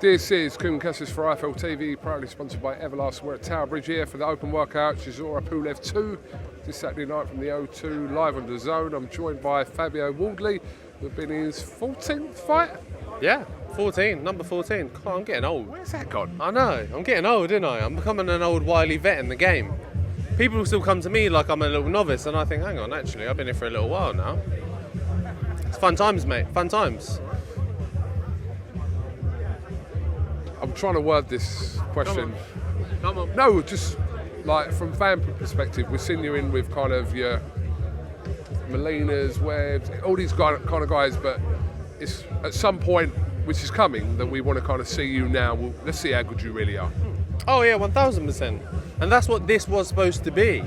This is KUGAN CASSIUS for IFL TV, proudly sponsored by Everlast. We're at Tower Bridge here for the open workout, Chisora Pulev 2, this Saturday night from the O2, live on the Zone. I'm joined by Fabio Wardley, who's been in his 14th fight. Yeah, 14, number 14. God, I'm getting old. Where's that gone? I know, I'm getting old, aren't I? I'm becoming an old wily vet in the game. People still come to me like I'm a little novice, and I think, hang on, actually, I've been here for a little while now. It's fun times, mate, fun times. I'm trying to word this question. Come on. No, just like from fan perspective, we've seen you in with kind of your Molinas, Webbs, all these kind of guys, but it's at some point, which is coming, that we want to kind of see you now. Well, let's see how good you really are. Oh yeah, 1000%. And that's what this was supposed to be.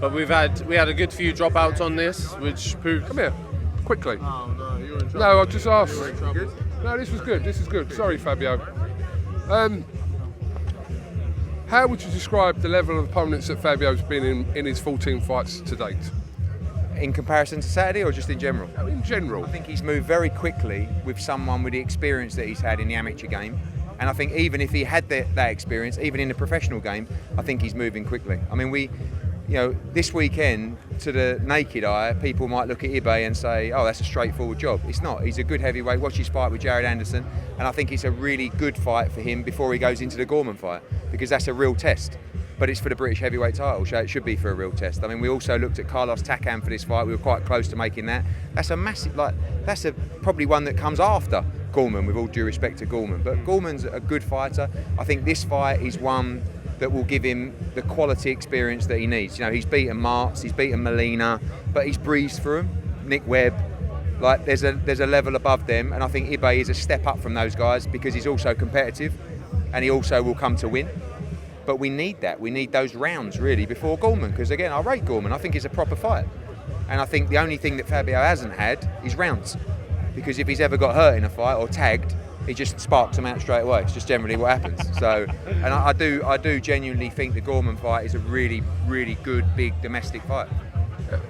But we had a good few dropouts on this, which proved. Come here, quickly. Oh no, you're in trouble. No, I just asked. You're in trouble. No, this was good. This is good. Sorry, Fabio. How would you describe the level of opponents that Fabio's been in his 14 fights to date? In comparison to Saturday or just in general? No, in general. I think he's moved very quickly with someone with the experience that he's had in the amateur game. And I think even if he had that experience, even in the professional game, I think he's moving quickly. I mean, this weekend, to the naked eye, people might look at Ibe and say, oh, that's a straightforward job. It's not. He's a good heavyweight. Watch his fight with Jared Anderson. And I think it's a really good fight for him before he goes into the Gorman fight, because that's a real test. But it's for the British heavyweight title, so it should be for a real test. I mean, we also looked at Carlos Takam for this fight. We were quite close to making that. That's a massive, probably one that comes after Gorman, with all due respect to Gorman. But Gorman's a good fighter. I think this fight is one that will give him the quality experience that he needs. You know, he's beaten Martz, he's beaten Molina, but he's breezed through him. Nick Webb, there's a level above them, and I think Ibe is a step up from those guys because he's also competitive, and he also will come to win. But we need that. We need those rounds really before Gorman, because again, I rate Gorman. I think it's a proper fight, and I think the only thing that Fabio hasn't had is rounds, because if he's ever got hurt in a fight or tagged, he just sparks them out straight away. It's just generally what happens. So, and I do genuinely think the Gorman fight is a really, really good big domestic fight.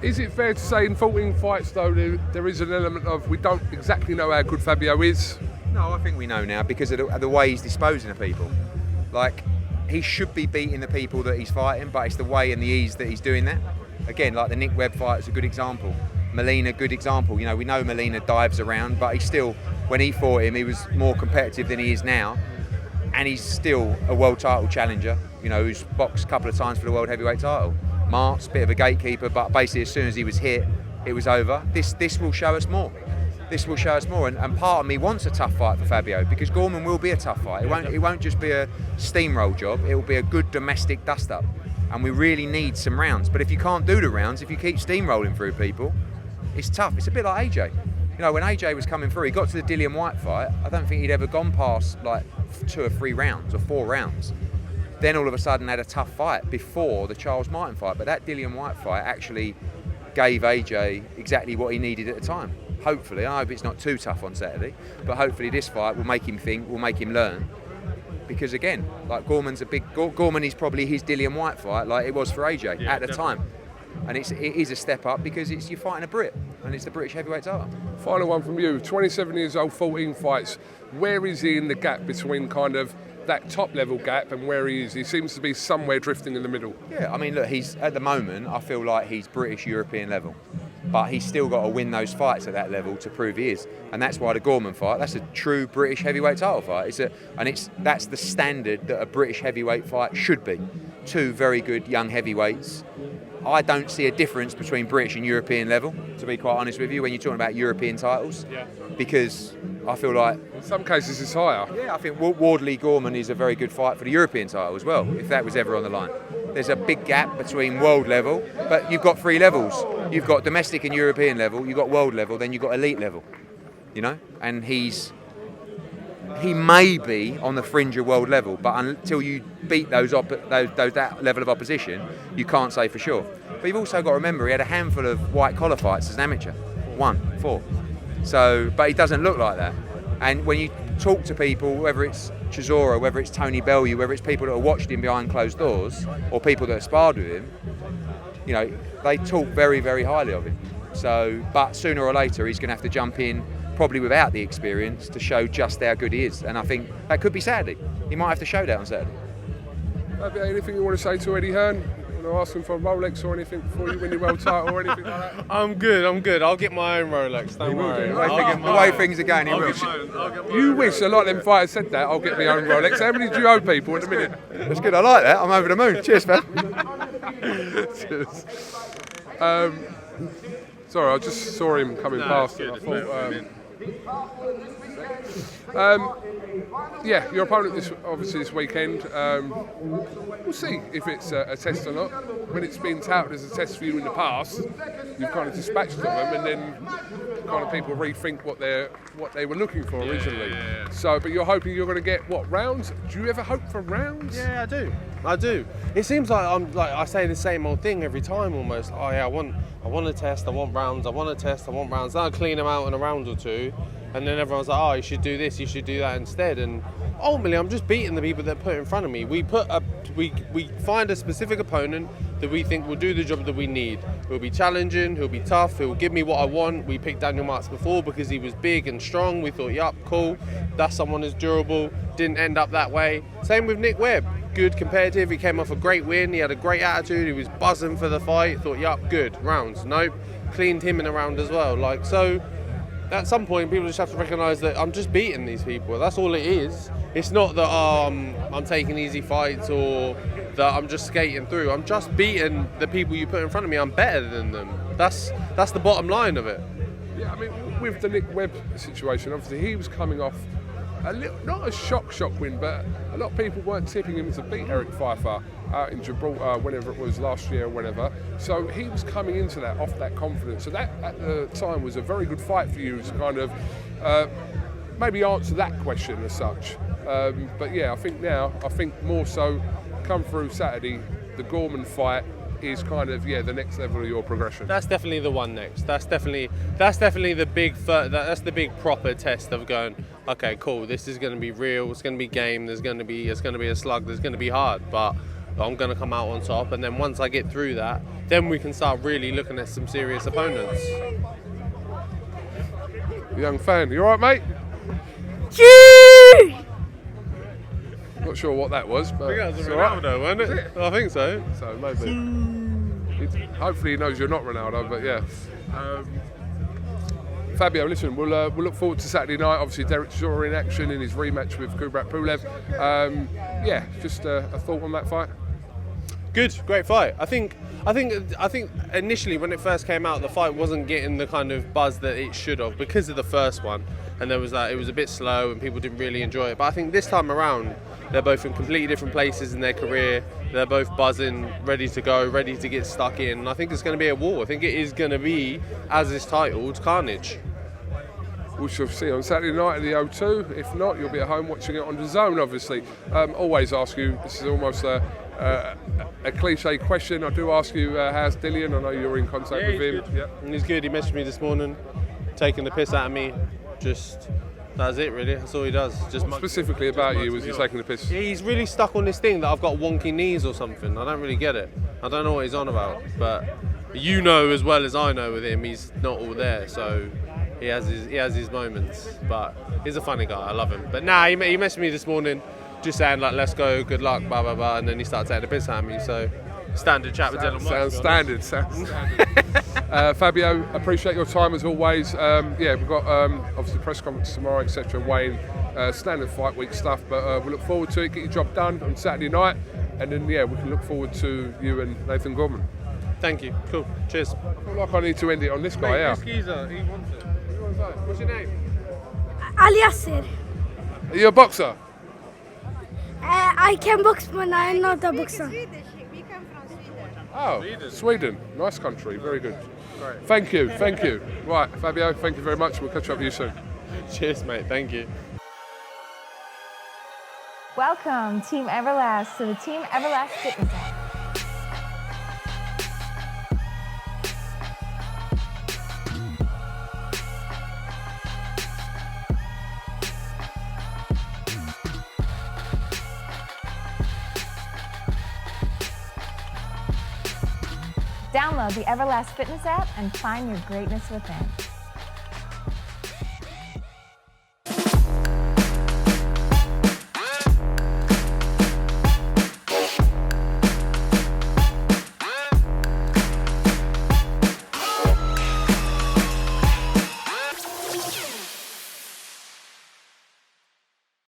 Is it fair to say in 14 fights though there is an element of we don't exactly know how good Fabio is? No, I think we know now because of the way he's disposing of people. Like, he should be beating the people that he's fighting, but it's the way and the ease that he's doing that. Again, like the Nick Webb fight is a good example. Molina, good example. You know, we know Molina dives around, but he's still, when he fought him, he was more competitive than he is now. And he's still a world title challenger, you know, who's boxed a couple of times for the world heavyweight title. Martz, bit of a gatekeeper, but basically as soon as he was hit, it was over. This will show us more. This will show us more. And part of me wants a tough fight for Fabio, because Gorman will be a tough fight. It won't just be a steamroll job. It will be a good domestic dust-up. And we really need some rounds. But if you can't do the rounds, if you keep steamrolling through people, it's tough. It's a bit like AJ. You know, when AJ was coming through, he got to the Dillian White fight. I don't think he'd ever gone past like 2 or 3 rounds or 4 rounds. Then all of a sudden had a tough fight before the Charles Martin fight. But that Dillian White fight actually gave AJ exactly what he needed at the time. Hopefully, I hope it's not too tough on Saturday, but hopefully this fight will make him think, will make him learn. Because again, like Gorman is probably his Dillian White fight, like it was for AJ at the time. And it is a step up because you're fighting a Brit, and it's the British heavyweight title. Final one from you, 27 years old, 14 fights. Where is he in the gap between kind of that top level gap and where he is? He seems to be somewhere drifting in the middle. Yeah, I mean, look, he's at the moment, I feel like he's British European level. But he's still got to win those fights at that level to prove he is. And that's why the Gorman fight, that's a true British heavyweight title fight. That's the standard that a British heavyweight fight should be. 2 very good young heavyweights. I don't see a difference between British and European level, to be quite honest with you, when you're talking about European titles. Yeah. Because I feel like... in some cases it's higher. Yeah, I think Wardley-Gorman is a very good fight for the European title as well, if that was ever on the line. There's a big gap between world level, but you've got 3 levels. You've got domestic and European level, you've got world level, then you've got elite level, you know? And he may be on the fringe of world level, but until you beat that level of opposition, you can't say for sure. But you've also got to remember he had a handful of white collar fights as an amateur, 4. So, but he doesn't look like that. And when you talk to people, whether it's Chisora, whether it's Tony Bellew, whether it's people that have watched him behind closed doors, or people that have sparred with him, you know, they talk very, very highly of him. So, but sooner or later he's going to have to jump in probably without the experience, to show just how good he is. And I think that could be Saturday. He might have to show that on Saturday. Anything you want to say to Eddie Hearn? You want to ask him for a Rolex or anything before you win your world title or anything like that? I'm good. I'll get my own Rolex, don't worry. The way things are going, he will. You wish a lot of them fighters said that. I'll get my own Rolex. How many do you owe people at the minute? That's good, I like that. I'm over the moon. Cheers, man. Cheers. Sorry, I just saw him coming past and I thought... yeah, your opponent obviously this weekend. We'll see if it's a test or not. When it's been touted as a test for you in the past, you've kind of dispatched them, and then kind of people rethink what they were looking for originally. Yeah. So, but you're hoping you're going to get what, rounds? Do you ever hope for rounds? Yeah, I do. It seems like I say the same old thing every time almost. Oh yeah, I want a test. I want rounds. I want a test. I want rounds. Then I clean them out in a round or two. And then everyone's like, oh, you should do this, you should do that instead. And ultimately, I'm just beating the people that put in front of me. We find a specific opponent that we think will do the job that we need. He'll be challenging, he'll be tough, he'll give me what I want. We picked Daniel Marks before because he was big and strong. We thought, yup, cool, that's someone who's durable. Didn't end up that way. Same with Nick Webb. Good competitive, he came off a great win, he had a great attitude, he was buzzing for the fight. Thought, yup, good, rounds. Nope, cleaned him in a round as well. So at some point, people just have to recognise that I'm just beating these people. That's all it is. It's not that I'm taking easy fights or that I'm just skating through. I'm just beating the people you put in front of me. I'm better than them. That's the bottom line of it. Yeah, I mean, with the Nick Webb situation, obviously he was coming off not a shock win, but a lot of people weren't tipping him to beat Eric Pfeiffer out in Gibraltar, whenever it was last year or whenever. So he was coming into that off that confidence. So that at the time was a very good fight for you to kind of maybe answer that question as such. But yeah, I think more so come through Saturday, the Gorman fight is kind of the next level of your progression. That's definitely the one next. That's definitely the big that's the big proper test of going, okay, cool, this is going to be real, it's going to be game, it's going to be a slug, it's going to be hard, but I'm going to come out on top. And then once I get through that, then we can start really looking at some serious opponents. Young fan, you all right, mate? Gee! Not sure what that was, but I think it's that all was right. Ronaldo, wasn't it? I think so. So maybe. Hopefully he knows you're not Ronaldo, but yeah. Fabio, listen, we'll look forward to Saturday night. Obviously, Derek Chisora in action in his rematch with Kubrat Pulev. Just a thought on that fight. Good, great fight. I think initially when it first came out, the fight wasn't getting the kind of buzz that it should have because of the first one, and it was a bit slow and people didn't really enjoy it. But I think this time around, they're both in completely different places in their career. They're both buzzing, ready to go, ready to get stuck in. And I think it's going to be a war. I think it is going to be, as is titled, carnage. We shall see on Saturday night at the O2. If not, you'll be at home watching it on the Zone, obviously. Always ask you, this is almost a cliche question. I do ask you, how's Dillian? I know you're in contact with him. Good. Yeah. And he's good. He messaged me this morning, taking the piss out of me. That's it, really. That's all he does. Specifically about you, was he taking the piss? Yeah, he's really stuck on this thing that I've got wonky knees or something. I don't really get it. I don't know what he's on about. But you know as well as I know with him, he's not all there. So he has his moments. But he's a funny guy. I love him. But he messaged me this morning, just saying like, let's go, good luck, blah blah blah, and then he started taking the piss out of me. So standard chat with Dylan. Sounds standard. Fabio, appreciate your time as always. We've got obviously press conference tomorrow, etc. Weighing standard fight week stuff, but we look forward to it. Get your job done on Saturday night, and then we can look forward to you and Nathan Gorman. Thank you. Cool. Cheers. I feel like I need to end it on this guy. He wants it. What's your name? Ali Yasser. Are you a boxer? I can box, but I'm not a boxer. We come from Sweden. Oh, Sweden. Nice country. Very good. Great. Thank you. Right, Fabio, thank you very much. We'll catch up with you soon. Cheers, mate. Thank you. Welcome, Team Everlast, to the Team Everlast Fitness app. Download the Everlast Fitness app and find your greatness within.